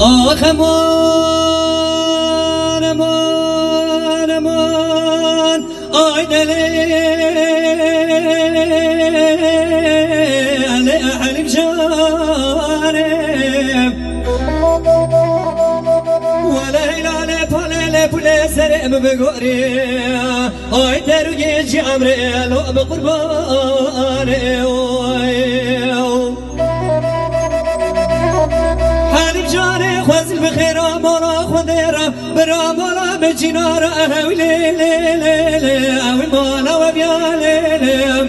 آخ امان امان امان آی دلی حلیم جانم ولیلاله پاله پوله سرم بگوری آی دروی جمره لو بقربانه خوزل بخير مالا خديرا برا مالا بجنارا أهوي ليلي أهوي مالا وبيالي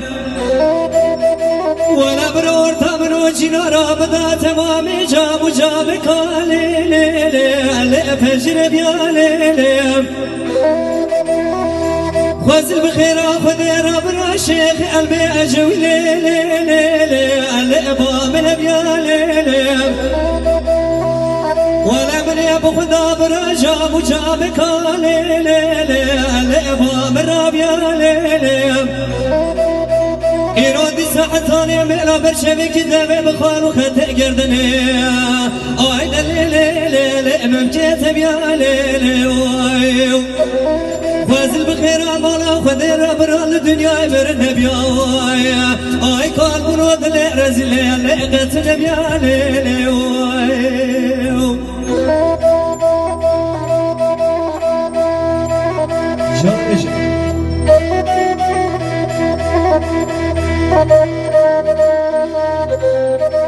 ولا برور تامنو جنارا بدا تمامي جاب جاب كالي اللي فجر بيالي خوزل بخير خديرا برا شيخ قلبي أجوي ليلي اللي بامل بيالي ولا من يبو خدا برجا مجاب كالي لأبا مراب يا ليلي إيران دي ساعتاني مئلا برشبي كذابي بخالو خطئ قردني آي ليلي ممجيت بيا ليلي فازل بخير عمالا خدير برا الدنيا برن بيا آي كان برود لرزلي لقت بيا ليلي Thank you.